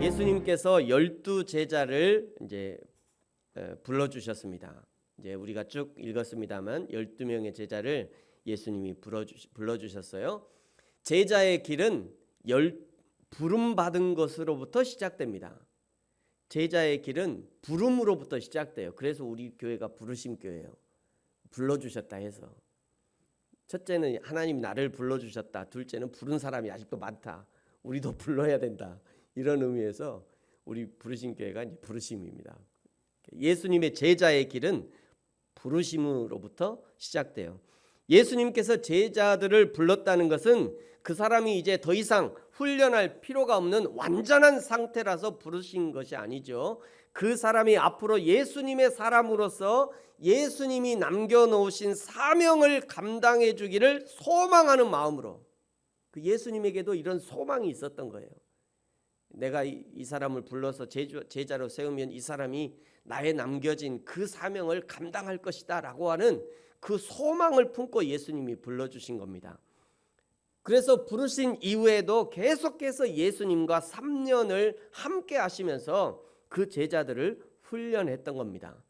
예수님께서 12제자를 이제 불러주셨습니다. 이제 우리가 쭉 읽었습니다만 12명의 제자를 예수님이 불러주셨어요. 제자의 길은 부름받은 것으로부터 시작됩니다. 제자의 길은 부름으로부터 시작돼요. 그래서 우리 교회가 부르심 교회예요. 불러주셨다 해서. 첫째는 하나님 나를 불러주셨다. 둘째는 부른 사람이 아직도 많다. 우리도 불러야 된다. 이런 의미에서 우리 부르심 교회가 이제 부르심입니다. 예수님의 제자의 길은 부르심으로부터 시작돼요. 예수님께서 제자들을 불렀다는 것은 그 사람이 이제 더 이상 훈련할 필요가 없는 완전한 상태라서 부르신 것이 아니죠. 그 사람이 앞으로 예수님의 사람으로서 예수님이 남겨놓으신 사명을 감당해 주기를 소망하는 마음으로, 그 예수님에게도 이런 소망이 있었던 거예요. 내가 이 사람을 불러서 제자로 세우면 이 사람이 나의 남겨진 그 사명을 감당할 것이다 라고 하는 그 소망을 품고 예수님이 불러주신 겁니다. 그래서 부르신 이후에도 계속해서 예수님과 3년을 함께 하시면서 그 제자들을 훈련했던 겁니다.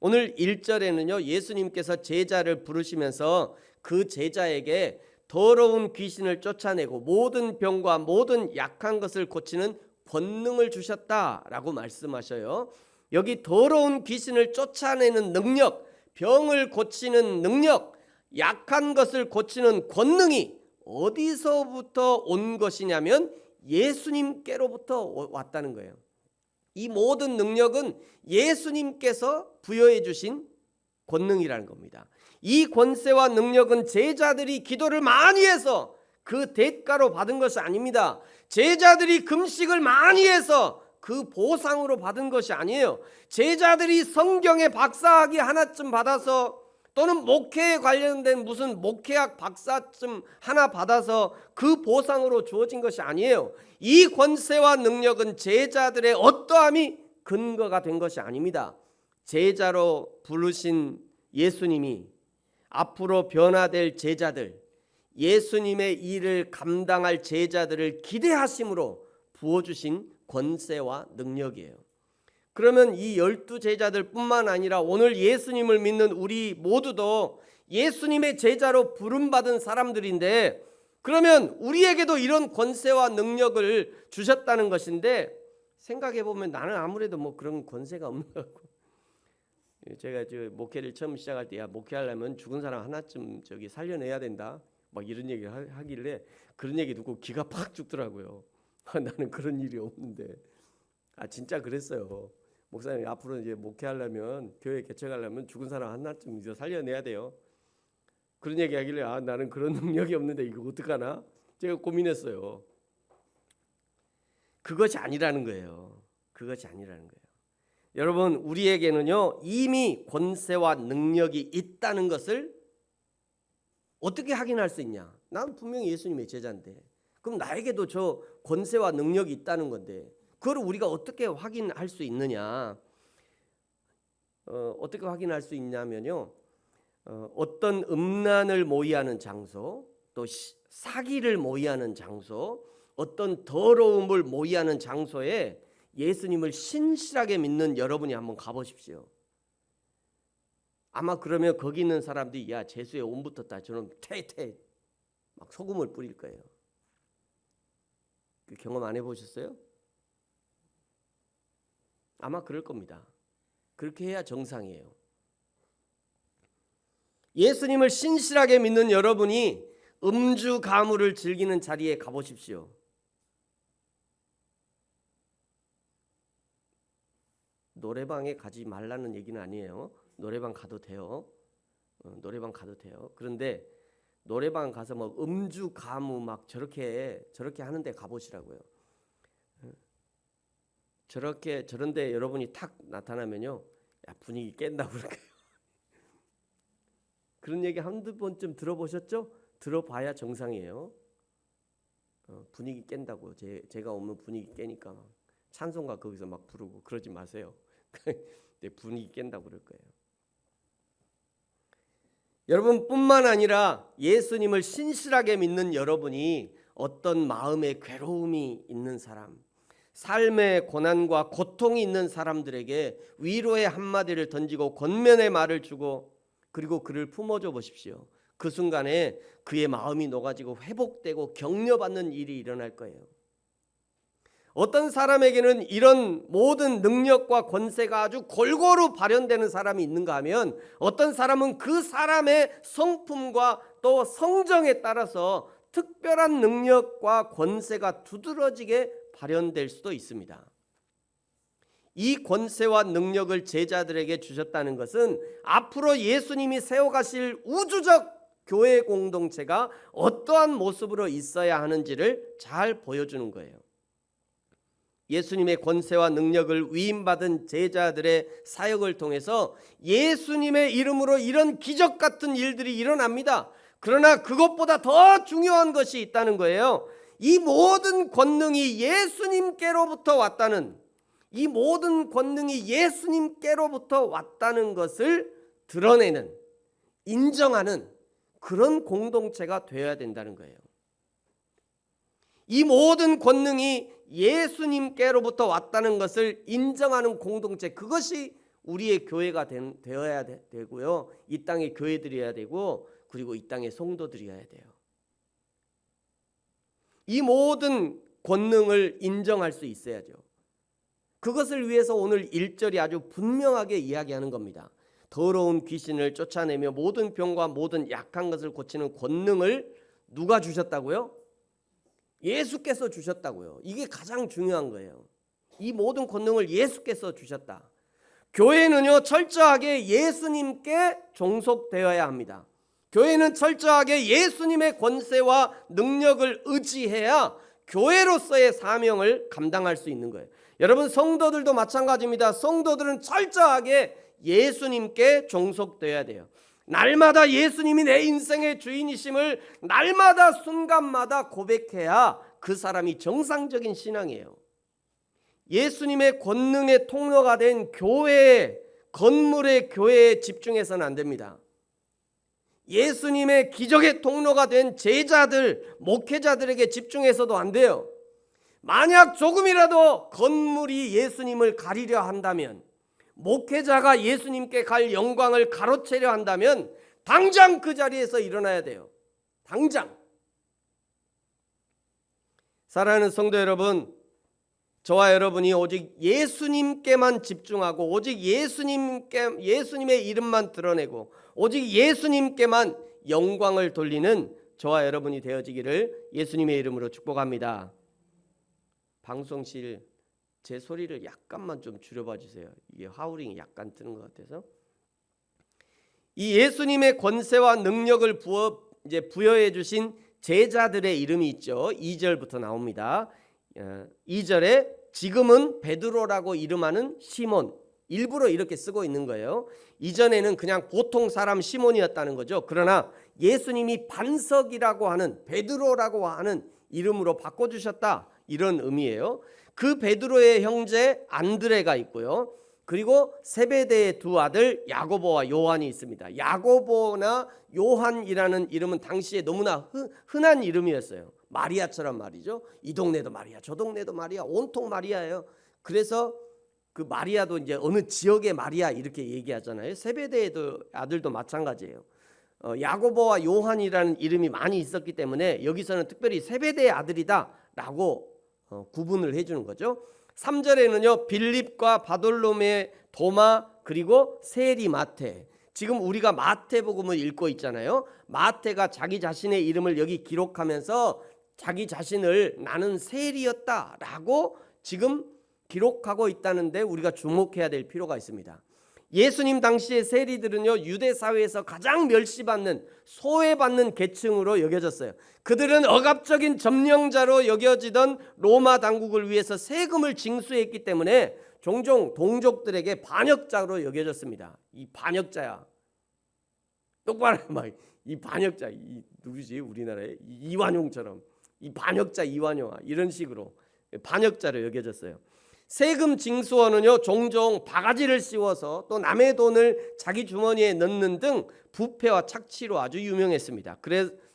오늘 1절에는요, 예수님께서 제자를 부르시면서 그 제자에게 더러운 귀신을 쫓아내고 모든 병과 모든 약한 것을 고치는 권능을 주셨다라고 말씀하셔요. 여기 더러운 귀신을 쫓아내는 능력, 병을 고치는 능력, 약한 것을 고치는 권능이 어디서부터 온 것이냐면 예수님께로부터 왔다는 거예요. 이 모든 능력은 예수님께서 부여해 주신 권능이라는 겁니다. 이 권세와 능력은 제자들이 기도를 많이 해서 그 대가로 받은 것이 아닙니다. 제자들이 금식을 많이 해서 그 보상으로 받은 것이 아니에요. 제자들이 성경의 박사학위 하나쯤 받아서 또는 목회에 관련된 무슨 목회학 박사쯤 하나 받아서 그 보상으로 주어진 것이 아니에요. 이 권세와 능력은 제자들의 어떠함이 근거가 된 것이 아닙니다. 제자로 부르신 예수님이 앞으로 변화될 제자들, 예수님의 일을 감당할 제자들을 기대하심으로 부어주신 권세와 능력이에요. 그러면 이 12제자들 뿐만 아니라 오늘 예수님을 믿는 우리 모두도 예수님의 제자로 부름받은 사람들인데, 그러면 우리에게도 이런 권세와 능력을 주셨다는 것인데, 생각해보면 나는 아무래도 뭐 그런 권세가 없는 것 같고, 제가 목회를 처음 시작할 때, 야, 목회하려면 죽은 사람 하나쯤 살려내야 된다 막 이런 얘기를 하길래 그런 얘기 듣고 기가 팍 죽더라고요. 나는 그런 일이 없는데. 진짜 그랬어요. 목사님, 앞으로 이제 목회하려면, 교회 개척하려면 죽은 사람 하나쯤 이제 살려내야 돼요. 그런 얘기 하길래 나는 그런 능력이 없는데 이거 어떡하나? 제가 고민했어요. 그것이 아니라는 거예요. 그것이 아니라는 거예요. 여러분, 우리에게는요 이미 권세와 능력이 있다는 것을 어떻게 확인할 수 있냐? 난 분명히 예수님의 제자인데, 그럼 나에게도 저 권세와 능력이 있다는 건데 그걸 우리가 어떻게 확인할 수 있느냐? 어떻게 확인할 수 있냐면요, 어떤 음란을 모의하는 장소, 또 사기를 모의하는 장소, 어떤 더러움을 모의하는 장소에 예수님을 신실하게 믿는 여러분이 한번 가보십시오. 아마 그러면 거기 있는 사람들이 야, 재수에 온 붙었다 저는 태태 막 소금을 뿌릴 거예요. 그 경험 안 해보셨어요? 아마 그럴 겁니다. 그렇게 해야 정상이에요. 예수님을 신실하게 믿는 여러분이 음주 가무를 즐기는 자리에 가보십시오. 노래방에 가지 말라는 얘기는 아니에요. 노래방 가도 돼요. 노래방 가도 돼요. 그런데 노래방 가서 뭐 음주 가무 막 저렇게 하는데 가보시라고요. 저런데 여러분이 탁 나타나면요, 야, 분위기 깬다고 그럴 거예요. 그런 얘기 한두 번쯤 들어보셨죠? 들어봐야 정상이에요. 분위기 깬다고. 제가 오면 분위기 깨니까 막 찬송가 거기서 막 부르고 그러지 마세요. 분위기 깬다고 그럴 거예요. 여러분뿐만 아니라 예수님을 신실하게 믿는 여러분이 어떤 마음의 괴로움이 있는 사람, 삶의 고난과 고통이 있는 사람들에게 위로의 한마디를 던지고 권면의 말을 주고 그리고 그를 품어줘 보십시오. 그 순간에 그의 마음이 녹아지고 회복되고 격려받는 일이 일어날 거예요. 어떤 사람에게는 이런 모든 능력과 권세가 아주 골고루 발현되는 사람이 있는가 하면 어떤 사람은 그 사람의 성품과 또 성정에 따라서 특별한 능력과 권세가 두드러지게 발현될 수도 있습니다. 이 권세와 능력을 제자들에게 주셨다는 것은 앞으로 예수님이 세워가실 우주적 교회 공동체가 어떠한 모습으로 있어야 하는지를 잘 보여주는 거예요. 예수님의 권세와 능력을 위임받은 제자들의 사역을 통해서 예수님의 이름으로 이런 기적 같은 일들이 일어납니다. 그러나 그것보다 더 중요한 것이 있다는 거예요. 이 모든 권능이 예수님께로부터 왔다는, 이 모든 권능이 예수님께로부터 왔다는 것을 드러내는, 인정하는 그런 공동체가 되어야 된다는 거예요. 이 모든 권능이 예수님께로부터 왔다는 것을 인정하는 공동체, 그것이 우리의 교회가 되어야 되고요. 이 땅의 교회들이어야 되고 그리고 이 땅의 성도들이어야 돼요. 이 모든 권능을 인정할 수 있어야죠. 그것을 위해서 오늘 1절이 아주 분명하게 이야기하는 겁니다. 더러운 귀신을 쫓아내며 모든 병과 모든 약한 것을 고치는 권능을 누가 주셨다고요? 예수께서 주셨다고요. 이게 가장 중요한 거예요. 이 모든 권능을 예수께서 주셨다. 교회는요, 철저하게 예수님께 종속되어야 합니다. 교회는 철저하게 예수님의 권세와 능력을 의지해야 교회로서의 사명을 감당할 수 있는 거예요. 여러분, 성도들도 마찬가지입니다. 성도들은 철저하게 예수님께 종속되어야 돼요. 날마다 예수님이 내 인생의 주인이심을 날마다 순간마다 고백해야 그 사람이 정상적인 신앙이에요. 예수님의 권능의 통로가 된 교회, 건물의 교회에 집중해서는 안 됩니다. 예수님의 기적의 통로가 된 제자들, 목회자들에게 집중해서도 안 돼요. 만약 조금이라도 건물이 예수님을 가리려 한다면, 목회자가 예수님께 갈 영광을 가로채려 한다면 당장 그 자리에서 일어나야 돼요. 당장. 사랑하는 성도 여러분, 저와 여러분이 오직 예수님께만 집중하고 오직 예수님의 이름만 드러내고 오직 예수님께만 영광을 돌리는 저와 여러분이 되어지기를 예수님의 이름으로 축복합니다. 방송실 제 소리를 약간만 좀 줄여봐 주세요. 이게 하우링이 약간 뜨는 것 같아서. 이 예수님의 권세와 능력을 부여해 주신 제자들의 이름이 있죠. 2절부터 나옵니다. 2절에 지금은 베드로라고 이름하는 시몬, 일부러 이렇게 쓰고 있는 거예요. 이전에는 그냥 보통 사람 시몬이었다는 거죠. 그러나 예수님이 반석이라고 하는, 베드로라고 하는 이름으로 바꿔주셨다, 이런 의미예요. 그 베드로의 형제 안드레가 있고요. 그리고 세베대의 두 아들 야고보와 요한이 있습니다. 야고보나 요한이라는 이름은 당시에 너무나 흔한 이름이었어요. 마리아처럼 말이죠. 이 동네도 마리아, 저 동네도 마리아, 온통 마리아예요. 그래서 그 마리아도 이제 어느 지역의 마리아 이렇게 얘기하잖아요. 세베대의 아들도 마찬가지예요. 야고보와 요한이라는 이름이 많이 있었기 때문에 여기서는 특별히 세베대의 아들이다라고 구분을 해주는 거죠. 3절에는요, 빌립과 바돌로메, 도마, 그리고 세리, 마태. 지금 우리가 마태복음을 읽고 있잖아요. 마태가 자기 자신의 이름을 여기 기록하면서 자기 자신을 나는 세리였다라고 지금 기록하고 있다는데 우리가 주목해야 될 필요가 있습니다. 예수님 당시의 세리들은요, 유대 사회에서 가장 멸시받는, 소외받는 계층으로 여겨졌어요. 그들은 억압적인 점령자로 여겨지던 로마 당국을 위해서 세금을 징수했기 때문에 종종 동족들에게 반역자로 여겨졌습니다. 이 반역자야. 똑바로 막 이 반역자, 이 누구지? 우리나라에 이완용처럼 이 반역자 이완용아, 이런 식으로 반역자로 여겨졌어요. 세금 징수원은요 종종 바가지를 씌워서 또 남의 돈을 자기 주머니에 넣는 등 부패와 착취로 아주 유명했습니다.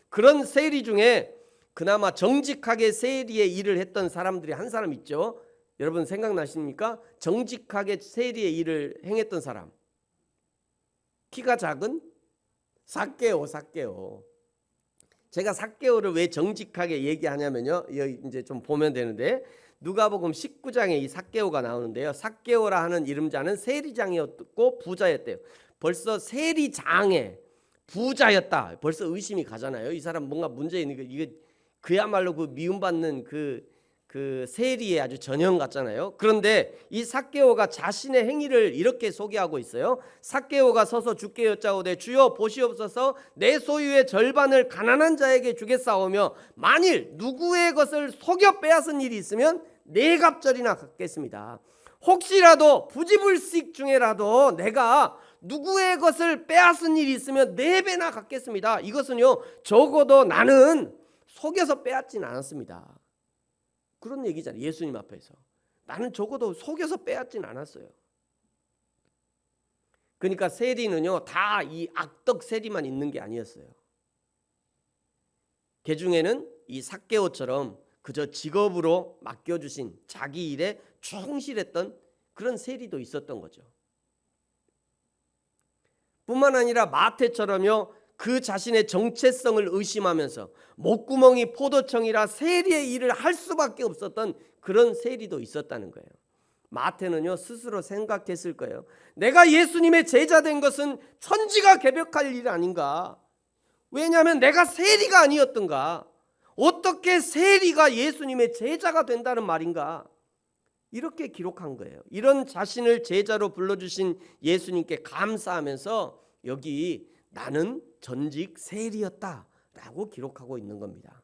그런 세리 중에 그나마 정직하게 세리의 일을 했던 사람들이 한 사람 있죠. 여러분 생각나십니까? 정직하게 세리의 일을 행했던 사람. 키가 작은 삭개오. 제가 삭개오를 왜 정직하게 얘기하냐면요. 여기 이제 좀 보면 되는데 누가복음 19장에 이 삭개오가 나오는데요. 삭개오라 하는 이름자는 세리장이었고 부자였대요. 벌써 세리장에 부자였다. 벌써 의심이 가잖아요. 이 사람 뭔가 문제 있는 거. 이게 그야말로 그 미움받는 그 세리의 아주 전형 같잖아요. 그런데 이 삭개오가 자신의 행위를 이렇게 소개하고 있어요. 삭개오가 서서 주께 여짜오되 주여 보시옵소서 내 소유의 절반을 가난한 자에게 주겠사오며 만일 누구의 것을 속여 빼앗은 일이 있으면 네 갑절이나 갚겠습니다. 혹시라도 부지불식 중에라도 내가 누구의 것을 빼앗은 일이 있으면 네 배나 갚겠습니다. 이것은요 적어도 나는 속여서 빼앗진 않았습니다. 그런 얘기잖아요. 예수님 앞에서 나는 적어도 속여서 빼앗진 않았어요. 그러니까 세리는요 다 이 악덕 세리만 있는 게 아니었어요. 그 중에는 이 삭개오처럼 그저 직업으로 맡겨주신 자기 일에 충실했던 그런 세리도 있었던 거죠. 뿐만 아니라 마태처럼요 그 자신의 정체성을 의심하면서 목구멍이 포도청이라 세리의 일을 할 수밖에 없었던 그런 세리도 있었다는 거예요. 마태는요 스스로 생각했을 거예요. 내가 예수님의 제자 된 것은 천지가 개벽할 일 아닌가. 왜냐하면 내가 세리가 아니었던가. 어떻게 세리가 예수님의 제자가 된다는 말인가. 이렇게 기록한 거예요. 이런 자신을 제자로 불러주신 예수님께 감사하면서 여기 나는 전직 세리였다라고 기록하고 있는 겁니다.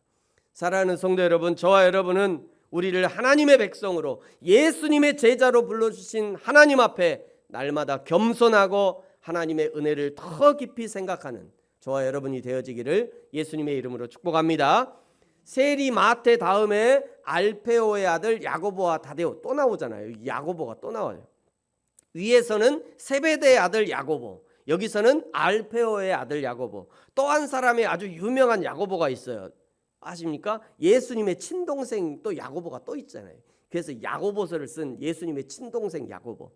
사랑하는 성도 여러분, 저와 여러분은 우리를 하나님의 백성으로 예수님의 제자로 불러주신 하나님 앞에 날마다 겸손하고 하나님의 은혜를 더 깊이 생각하는 저와 여러분이 되어지기를 예수님의 이름으로 축복합니다. 세리 마태 다음에 알페오의 아들 야고보와 다데오 또 나오잖아요. 야고보가 또 나와요. 위에서는 세베대의 아들 야고보, 여기서는 알페오의 아들 야고보. 또 한 사람의 아주 유명한 야고보가 있어요. 아십니까? 예수님의 친동생 또 야고보가 또 있잖아요. 그래서 야고보서를 쓴 예수님의 친동생 야고보.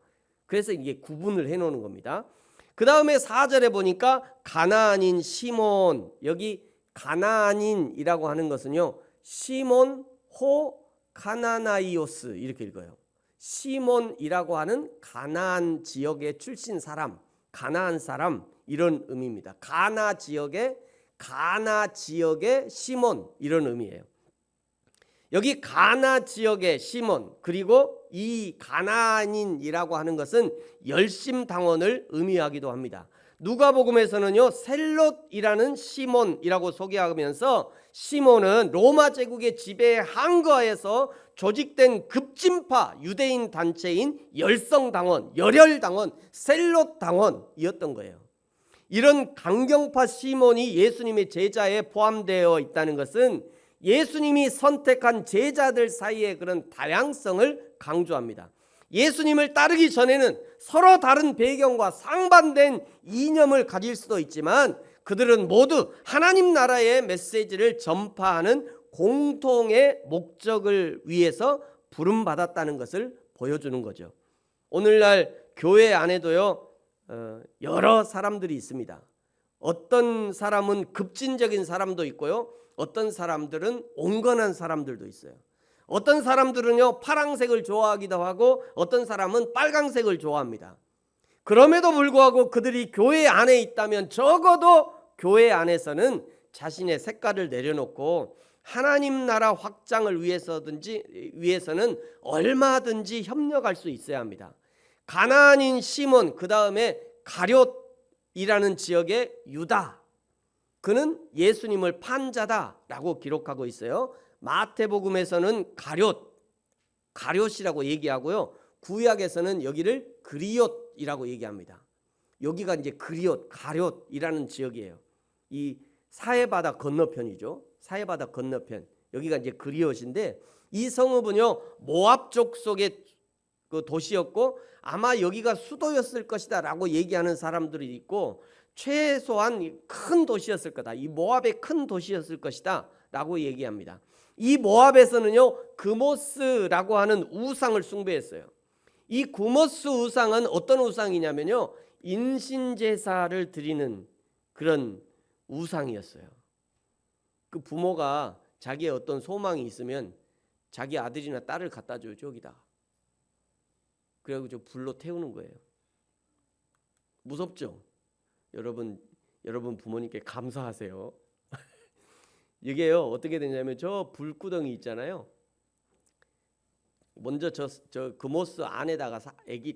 그래서 이게 구분을 해놓는 겁니다. 그 다음에 4절에 보니까 가나안인 시몬, 여기 가나안인이라고 하는 것은요 시몬 호 카나나이오스 이렇게 읽어요. 시몬이라고 하는 가나안 지역의 출신 사람, 가나안 사람 이런 의미입니다. 가나 지역의 시몬 이런 의미예요. 여기 가나 지역의 시몬 그리고 이 가나안인이라고 하는 것은 열심당원을 의미하기도 합니다. 누가복음에서는요 셀롯이라는 시몬이라고 소개하면서 시몬은 로마 제국의 지배에 항거해서 조직된 급진파 유대인 단체인 열성당원, 열혈당원, 셀롯당원이었던 거예요. 이런 강경파 시몬이 예수님의 제자에 포함되어 있다는 것은 예수님이 선택한 제자들 사이의 그런 다양성을 강조합니다. 예수님을 따르기 전에는 서로 다른 배경과 상반된 이념을 가질 수도 있지만 그들은 모두 하나님 나라의 메시지를 전파하는 공통의 목적을 위해서 부름받았다는 것을 보여주는 거죠. 오늘날 교회 안에도요 여러 사람들이 있습니다. 어떤 사람은 급진적인 사람도 있고요, 어떤 사람들은 온건한 사람들도 있어요. 어떤 사람들은요 파랑색을 좋아하기도 하고 어떤 사람은 빨강색을 좋아합니다. 그럼에도 불구하고 그들이 교회 안에 있다면 적어도 교회 안에서는 자신의 색깔을 내려놓고 하나님 나라 확장을 위해서는 얼마든지 협력할 수 있어야 합니다. 가나안인 시몬, 그 다음에 가룟이라는 지역의 유다, 그는 예수님을 판 자다라고 기록하고 있어요. 마태복음에서는 가룟이라고 얘기하고요, 구약에서는 여기를 그리옷이라고 얘기합니다. 여기가 이제 가룟이라는 지역이에요. 이 사해바다 건너편이죠. 사해바다 건너편, 여기가 이제 그리옷인데 이 성읍은요 모압 족속의 그 도시였고 아마 여기가 수도였을 것이다 라고 얘기하는 사람들이 있고, 최소한 큰 도시였을 거다, 이 모압의 큰 도시였을 것이다 라고 얘기합니다. 이 모압에서는요 그모스라고 하는 우상을 숭배했어요. 이 그모스 우상은 어떤 우상이냐면요, 인신제사를 드리는 그런 우상이었어요. 그 부모가 자기의 어떤 소망이 있으면 자기 아들이나 딸을 갖다 줘요. 저기다. 그리고 저 불로 태우는 거예요. 무섭죠? 여러분 부모님께 감사하세요. 이게요 어떻게 되냐면 저 불구덩이 있잖아요. 먼저 저 그모스 안에다가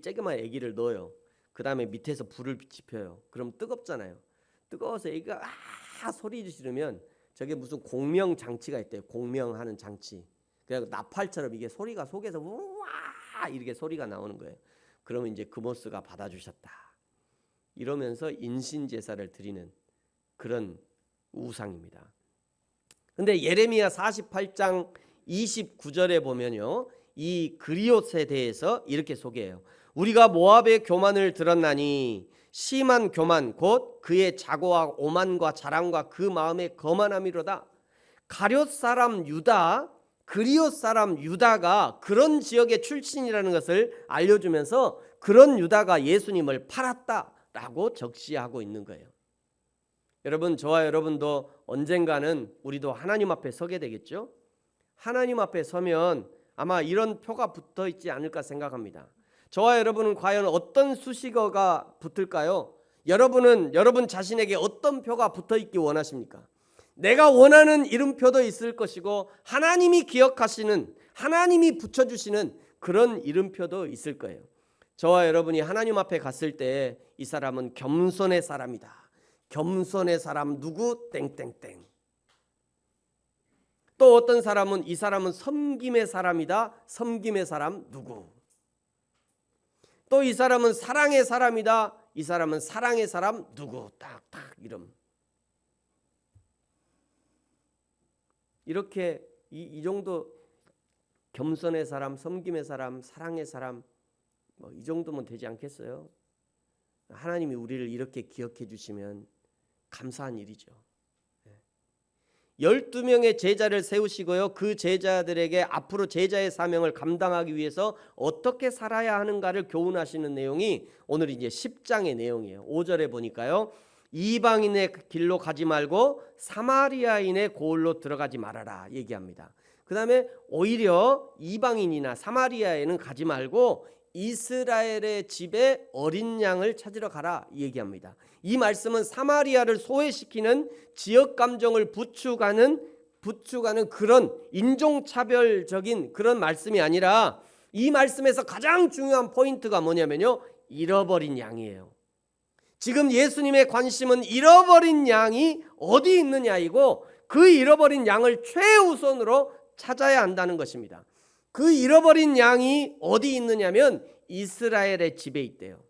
조그만 아기를 넣어요. 그 다음에 밑에서 불을 지펴요. 그럼 뜨겁잖아요. 뜨거워서 아기가 소리 지르면 저게 무슨 공명 장치가 있대요. 공명하는 장치. 그래서 나팔처럼 이게 소리가 속에서 우와 이렇게 소리가 나오는 거예요. 그러면 이제 그모스가 받아주셨다 이러면서 인신제사를 드리는 그런 우상입니다. 근데 예레미야 48장 29절에 보면요, 이 그리옷에 대해서 이렇게 소개해요. 우리가 모압의 교만을 들었나니 심한 교만 곧 그의 자고와 오만과 자랑과 그 마음의 거만함이로다. 가룟 사람 유다, 그리옷 사람 유다가 그런 지역의 출신이라는 것을 알려주면서 그런 유다가 예수님을 팔았다라고 적시하고 있는 거예요. 여러분, 저와 여러분도 언젠가는 우리도 하나님 앞에 서게 되겠죠. 하나님 앞에 서면 아마 이런 표가 붙어 있지 않을까 생각합니다. 저와 여러분은 과연 어떤 수식어가 붙을까요? 여러분은 여러분 자신에게 어떤 표가 붙어 있기 원하십니까? 내가 원하는 이름표도 있을 것이고 하나님이 기억하시는, 하나님이 붙여주시는 그런 이름표도 있을 거예요. 저와 여러분이 하나님 앞에 갔을 때 이 사람은 겸손의 사람이다, 겸손의 사람 누구 땡땡땡. 또 어떤 사람은 이 사람은 섬김의 사람이다, 섬김의 사람 누구. 또 이 사람은 사랑의 사람이다, 이 사람은 사랑의 사람 누구. 딱딱 이름. 이렇게 이 정도 겸손의 사람, 섬김의 사람, 사랑의 사람 이 정도면 되지 않겠어요? 하나님이 우리를 이렇게 기억해 주시면 감사한 일이죠. 12명의 제자를 세우시고요, 그 제자들에게 앞으로 제자의 사명을 감당하기 위해서 어떻게 살아야 하는가를 교훈하시는 내용이 오늘 이제 10장의 내용이에요. 5절에 보니까요, 이방인의 길로 가지 말고 사마리아인의 고을로 들어가지 말아라 얘기합니다. 그 다음에 오히려 이방인이나 사마리아에는 가지 말고 이스라엘의 집에 어린 양을 찾으러 가라 얘기합니다. 이 말씀은 사마리아를 소외시키는 지역 감정을 부추가는 그런 인종차별적인 그런 말씀이 아니라, 이 말씀에서 가장 중요한 포인트가 뭐냐면요, 잃어버린 양이에요. 지금 예수님의 관심은 잃어버린 양이 어디 있느냐이고, 그 잃어버린 양을 최우선으로 찾아야 한다는 것입니다. 그 잃어버린 양이 어디 있느냐면 이스라엘의 집에 있대요.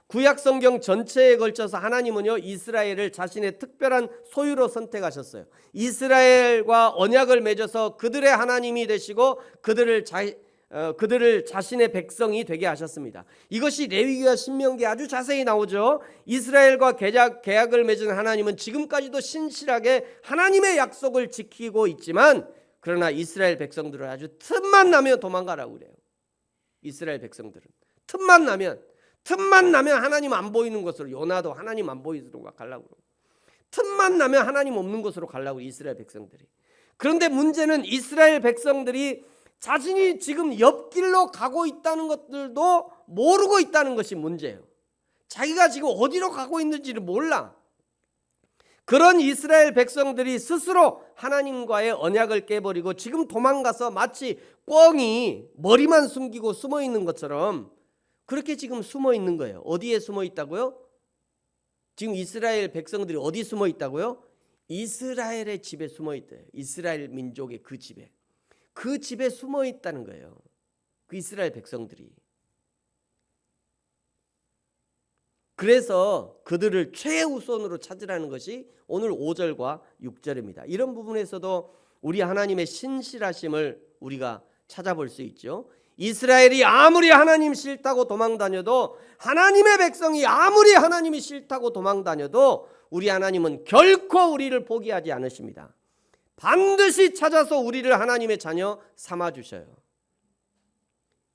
구약 성경 전체에 걸쳐서 하나님은요, 이스라엘을 자신의 특별한 소유로 선택하셨어요. 이스라엘과 언약을 맺어서 그들의 하나님이 되시고 그들을 자신의 백성이 되게 하셨습니다. 이것이 레위기와 신명기에 아주 자세히 나오죠. 이스라엘과 계약을 맺은 하나님은 지금까지도 신실하게 하나님의 약속을 지키고 있지만, 그러나 이스라엘 백성들은 아주 틈만 나면 도망가라고 그래요. 이스라엘 백성들은 틈만 나면 하나님 안 보이는 곳으로, 요나도 하나님 안 보이는 곳으로 가려고 그러고, 틈만 나면 하나님 없는 곳으로 가려고 이스라엘 백성들이. 그런데 문제는 이스라엘 백성들이 자신이 지금 옆길로 가고 있다는 것들도 모르고 있다는 것이 문제예요. 자기가 지금 어디로 가고 있는지를 몰라. 그런 이스라엘 백성들이 스스로 하나님과의 언약을 깨버리고 지금 도망가서 마치 꿩이 머리만 숨기고 숨어 있는 것처럼 그렇게 지금 숨어 있는 거예요. 어디에 숨어 있다고요? 지금 이스라엘 백성들이 어디 숨어 있다고요? 이스라엘의 집에 숨어 있대요. 이스라엘 민족의 그 집에 숨어 있다는 거예요. 그 이스라엘 백성들이. 그래서 그들을 최우선으로 찾으라는 것이 오늘 5절과 6절입니다. 이런 부분에서도 우리 하나님의 신실하심을 우리가 찾아볼 수 있죠. 이스라엘이 아무리 하나님 싫다고 도망다녀도, 하나님의 백성이 아무리 하나님이 싫다고 도망다녀도 우리 하나님은 결코 우리를 포기하지 않으십니다. 반드시 찾아서 우리를 하나님의 자녀 삼아주셔요.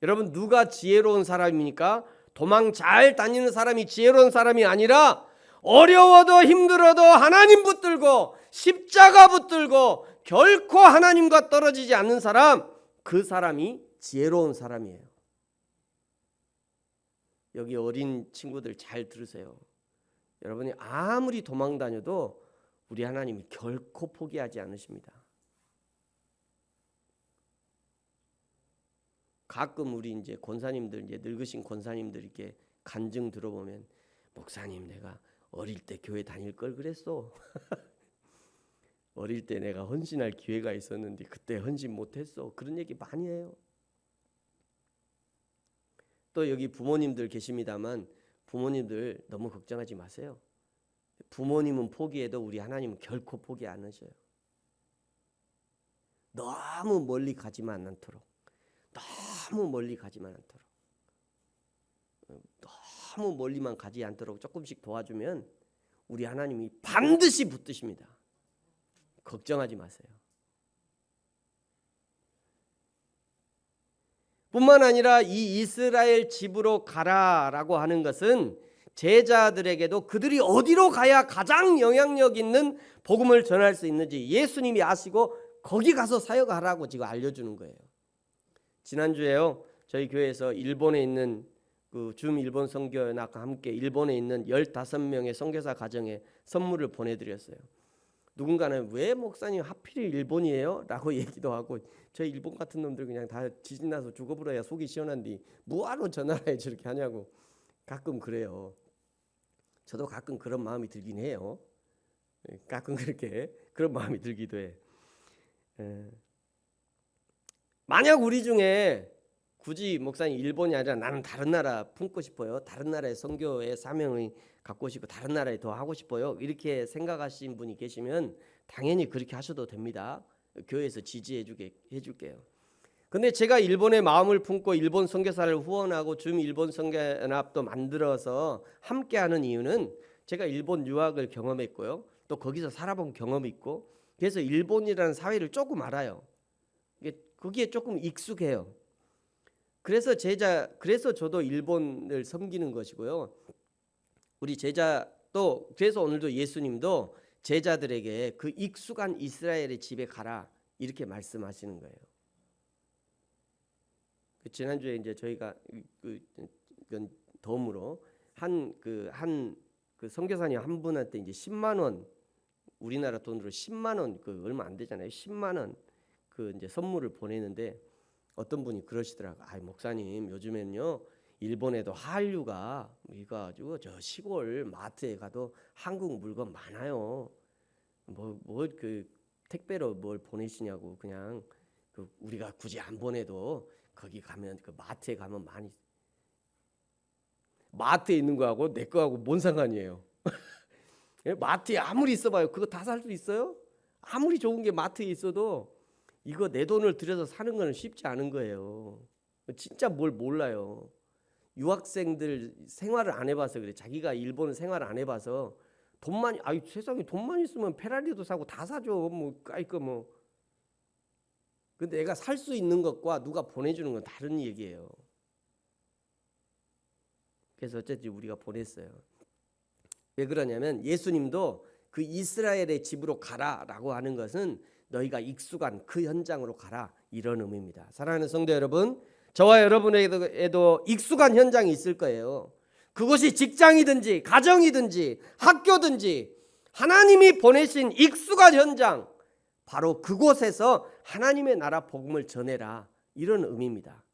여러분, 누가 지혜로운 사람입니까? 도망 잘 다니는 사람이 지혜로운 사람이 아니라 어려워도 힘들어도 하나님 붙들고 십자가 붙들고 결코 하나님과 떨어지지 않는 사람, 그 사람이 지혜로운 사람이에요. 여기 어린 친구들 잘 들으세요. 여러분이 아무리 도망 다녀도 우리 하나님이 결코 포기하지 않으십니다. 가끔 우리 이제 권사님들, 이제 늙으신 권사님들 이렇게 간증 들어보면, 목사님 내가 어릴 때 교회 다닐 걸 그랬어. 어릴 때 내가 헌신할 기회가 있었는데 그때 헌신 못했어. 그런 얘기 많이 해요. 또 여기 부모님들 계십니다만, 부모님들 너무 걱정하지 마세요. 부모님은 포기해도 우리 하나님은 결코 포기 안 하셔요. 너무 멀리 가지만 않도록, 너무 멀리 가지만 않도록, 너무 멀리만 가지 않도록 조금씩 도와주면 우리 하나님이 반드시 붙드십니다. 걱정하지 마세요. 뿐만 아니라 이 이스라엘 집으로 가라라고 하는 것은 제자들에게도 그들이 어디로 가야 가장 영향력 있는 복음을 전할 수 있는지 예수님이 아시고 거기 가서 사역하라고 지금 알려주는 거예요. 지난주에요, 저희 교회에서 일본에 있는 그 줌 일본 선교연합과 함께 일본에 있는 15명의 선교사 가정에 선물을 보내드렸어요. 누군가는 왜 목사님 하필 일본이에요? 라고 얘기도 하고, 저희 일본 같은 놈들 그냥 다 지진나서 죽어버려야 속이 시원한데 뭐하러 저 나라에 저렇게 하냐고 가끔 그래요. 저도 가끔 그런 마음이 들긴 해요. 가끔 그렇게 그런 마음이 들기도 해. 만약 우리 중에 굳이 목사님 일본이 아니라 나는 다른 나라 품고 싶어요, 다른 나라의 선교의 사명을 갖고 싶고 다른 나라에 더 하고 싶어요, 이렇게 생각하신 분이 계시면 당연히 그렇게 하셔도 됩니다. 교회에서 지지해 줄게요. 근데 제가 일본의 마음을 품고 일본 선교사를 후원하고 줌 일본 선교연합도 만들어서 함께하는 이유는 제가 일본 유학을 경험했고요, 또 거기서 살아본 경험이 있고, 그래서 일본이라는 사회를 조금 알아요. 거기에 조금 익숙해요. 그래서 저도 일본을 섬기는 것이고요. 우리 제자도, 그래서 오늘도 예수님도 제자들에게 그 익숙한 이스라엘의 집에 가라 이렇게 말씀하시는 거예요. 지난주에 이제 저희가 덤으로 한 선교사님 한 분한테 이제 10만 원, 우리나라 돈으로 10만 원, 그 얼마 안 되잖아요. 10만 원 그 이제 선물을 보내는데 어떤 분이 그러시더라고요. 아, 목사님 요즘엔요 일본에도 한류가 이거 가지고 저 시골 마트에 가도 한국 물건 많아요. 그 택배로 뭘 보내시냐고. 그냥 그 우리가 굳이 안 보내도 거기 가면 그 마트에 가면 많이, 마트에 있는 거하고 내 거하고 뭔 상관이에요? 마트에 아무리 있어봐요, 그거 다 살 수 있어요? 아무리 좋은 게 마트에 있어도 이거 내 돈을 들여서 사는 거는 쉽지 않은 거예요. 진짜 뭘 몰라요. 유학생들 생활을 안 해봐서 그래. 자기가 일본 생활을 안 해봐서 돈만, 세상에 돈만 있으면 페라리도 사고 다 사죠. 근데 내가 살 수 있는 것과 누가 보내주는 건 다른 얘기예요. 그래서 어쨌든 우리가 보냈어요. 왜 그러냐면 예수님도 그 이스라엘의 집으로 가라라고 하는 것은 너희가 익숙한 그 현장으로 가라, 이런 의미입니다. 사랑하는 성도 여러분, 저와 여러분에게도 익숙한 현장이 있을 거예요. 그것이 직장이든지 가정이든지 학교든지 하나님이 보내신 익숙한 현장, 바로 그곳에서 하나님의 나라 복음을 전해라, 이런 의미입니다.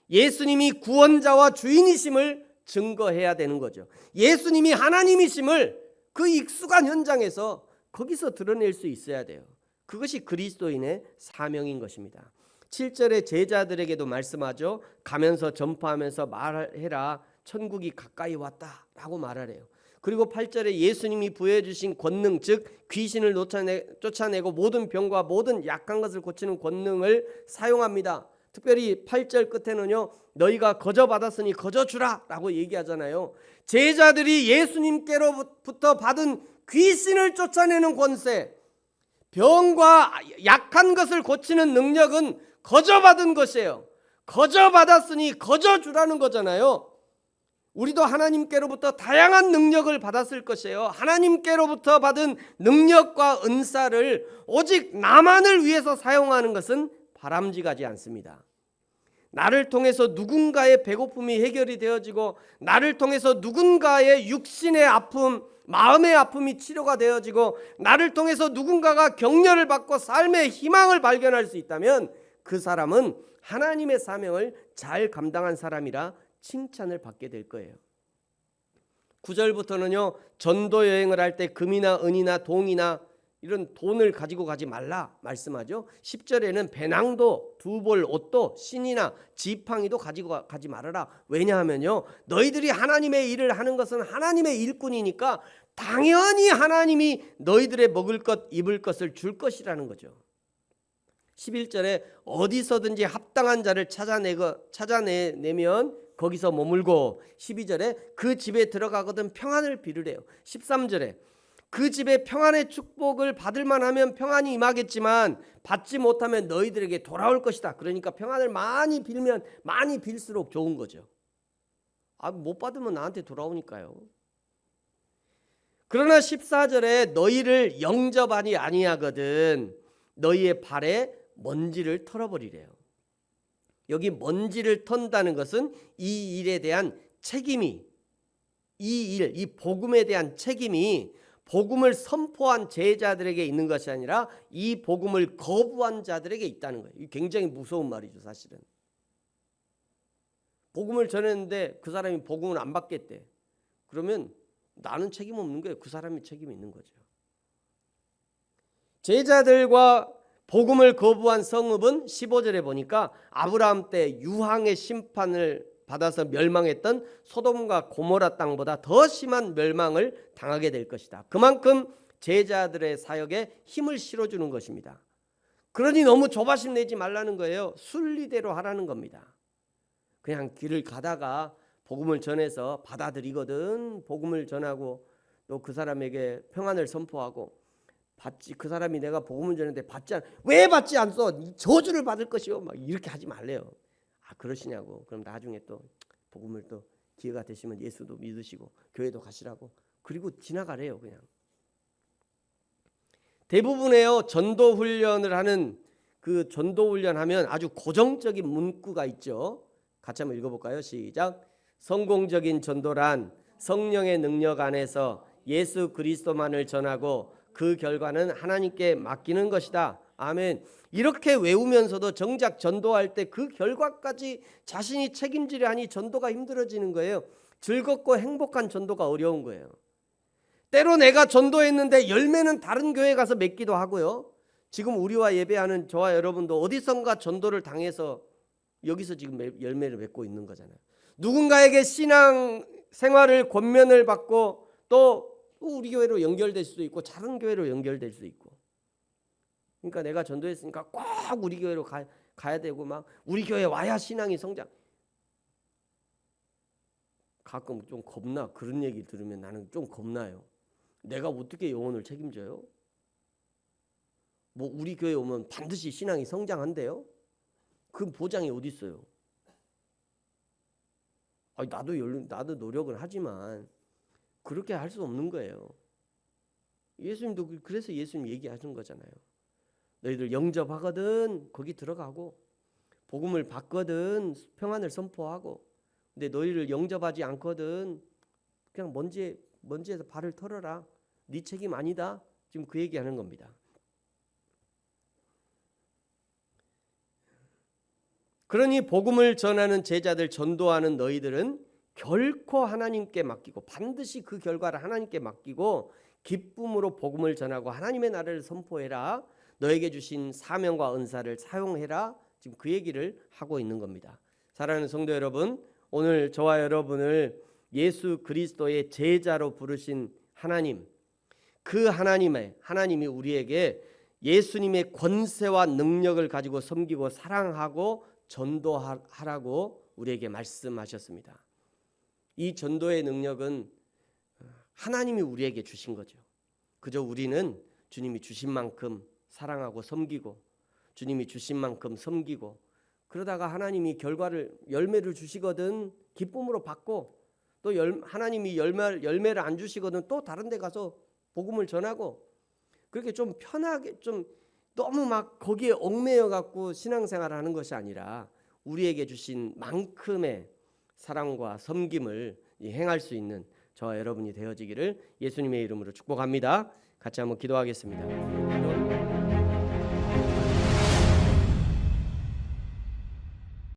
예수님이 구원자와 주인이심을 증거해야 되는 거죠. 예수님이 하나님이심을 그 익숙한 현장에서 거기서 드러낼 수 있어야 돼요. 그것이 그리스도인의 사명인 것입니다. 7절에 제자들에게도 말씀하죠. 가면서 전파하면서 말해라, 천국이 가까이 왔다라고 말하래요. 그리고 8절에 예수님이 부여해 주신 권능, 즉 귀신을 쫓아내고 모든 병과 모든 약한 것을 고치는 권능을 사용합니다. 특별히 8절 끝에는요, 너희가 거저 받았으니 거저 주라 라고 얘기하잖아요. 제자들이 예수님께로부터 받은 귀신을 쫓아내는 권세, 병과 약한 것을 고치는 능력은 거저 받은 것이에요. 거저 받았으니 거저 주라는 거잖아요. 우리도 하나님께로부터 다양한 능력을 받았을 것이에요. 하나님께로부터 받은 능력과 은사를 오직 나만을 위해서 사용하는 것은 바람직하지 않습니다. 나를 통해서 누군가의 배고픔이 해결이 되어지고, 나를 통해서 누군가의 육신의 아픔, 마음의 아픔이 치료가 되어지고, 나를 통해서 누군가가 격려를 받고 삶의 희망을 발견할 수 있다면 그 사람은 하나님의 사명을 잘 감당한 사람이라 칭찬을 받게 될 거예요. 9절부터는요, 전도 여행을 할 때 금이나 은이나 동이나 이런 돈을 가지고 가지 말라 말씀하죠. 10절에는 배낭도, 두벌 옷도, 신이나 지팡이도 가지고 가지 말아라. 왜냐하면요, 너희들이 하나님의 일을 하는 것은 하나님의 일꾼이니까 당연히 하나님이 너희들의 먹을 것, 입을 것을 줄 것이라는 거죠. 11절에 어디서든지 합당한 자를 찾아내면 거기서 머물고, 12절에 그 집에 들어가거든 평안을 빌으래요. 13절에 그 집에 평안의 축복을 받을 만하면 평안이 임하겠지만 받지 못하면 너희들에게 돌아올 것이다. 그러니까 평안을 많이 빌면 많이 빌수록 좋은 거죠. 못 받으면 나한테 돌아오니까요. 그러나 14절에 너희를 영접하니 아니하거든 너희의 발에 먼지를 털어버리래요. 여기 먼지를 턴다는 것은 이 일에 대한 책임이, 이 복음에 대한 책임이 복음을 선포한 제자들에게 있는 것이 아니라 이 복음을 거부한 자들에게 있다는 거예요. 굉장히 무서운 말이죠, 사실은. 복음을 전했는데 그 사람이 복음을 안 받겠대. 그러면 나는 책임 없는 거예요. 그 사람이 책임이 있는 거죠. 제자들과 복음을 거부한 성읍은 15절에 보니까 아브라함 때 유황의 심판을 받아서 멸망했던 소돔과 고모라 땅보다 더 심한 멸망을 당하게 될 것이다. 그만큼 제자들의 사역에 힘을 실어주는 것입니다. 그러니 너무 조바심 내지 말라는 거예요. 순리대로 하라는 겁니다. 그냥 길을 가다가 복음을 전해서 받아들이거든, 복음을 전하고 또 그 사람에게 평안을 선포하고, 받지, 그 사람이 내가 복음을 전했는데 받지 않, 왜 받지 않소? 저주를 받을 것이요. 막 이렇게 하지 말래요. 그러시냐고. 그럼 나중에 또 복음을 또 기회가 되시면 예수도 믿으시고 교회도 가시라고. 그리고 지나가래요, 그냥. 대부분의 전도 훈련을 하는 그 전도 훈련하면 아주 고정적인 문구가 있죠. 같이 한번 읽어볼까요? 시작. 성공적인 전도란 성령의 능력 안에서 예수 그리스도만을 전하고 그 결과는 하나님께 맡기는 것이다. 아멘. 이렇게 외우면서도 정작 전도할 때 그 결과까지 자신이 책임지려 하니 전도가 힘들어지는 거예요. 즐겁고 행복한 전도가 어려운 거예요. 때로 내가 전도했는데 열매는 다른 교회 가서 맺기도 하고요. 지금 우리와 예배하는 저와 여러분도 어디선가 전도를 당해서 여기서 지금 열매를 맺고 있는 거잖아요. 누군가에게 신앙 생활을 권면을 받고 또 우리 교회로 연결될 수도 있고 다른 교회로 연결될 수도 있고. 그러니까 내가 전도했으니까 꼭 우리 교회로 가야 되고 막 우리 교회 와야 신앙이 성장. 가끔 좀 겁나. 그런 얘기 들으면 나는 좀 겁나요. 내가 어떻게 영혼을 책임져요? 뭐 우리 교회 오면 반드시 신앙이 성장한대요? 그 보장이 어디 있어요? 나도 노력을 하지만 그렇게 할 수 없는 거예요. 예수님도 그래서 예수님 얘기하신 거잖아요. 너희들 영접하거든 거기 들어가고 복음을 받거든 평안을 선포하고, 근데 너희를 영접하지 않거든 그냥 먼지에서 발을 털어라. 네 책임 아니다. 지금 그 얘기하는 겁니다. 그러니 복음을 전하는 제자들, 전도하는 너희들은 결코 하나님께 맡기고 반드시 그 결과를 하나님께 맡기고 기쁨으로 복음을 전하고 하나님의 나라를 선포해라. 너에게 주신 사명과 은사를 사용해라. 지금 그 얘기를 하고 있는 겁니다. 사랑하는 성도 여러분, 오늘 저와 여러분을 예수 그리스도의 제자로 부르신 하나님, 그 하나님이 우리에게 예수님의 권세와 능력을 가지고 섬기고 사랑하고 전도하라고 우리에게 말씀하셨습니다. 이 전도의 능력은 하나님이 우리에게 주신 거죠. 그저 우리는 주님이 주신 만큼 사랑하고 섬기고 주님이 주신 만큼 섬기고 그러다가 하나님이 열매를 주시거든 기쁨으로 받고 또 하나님이 열매를 안 주시거든 또 다른 데 가서 복음을 전하고 그렇게 좀 편하게 좀 너무 막 거기에 얽매여 갖고 신앙생활을 하는 것이 아니라 우리에게 주신 만큼의 사랑과 섬김을 행할 수 있는 저와 여러분이 되어지기를 예수님의 이름으로 축복합니다. 같이 한번 기도하겠습니다.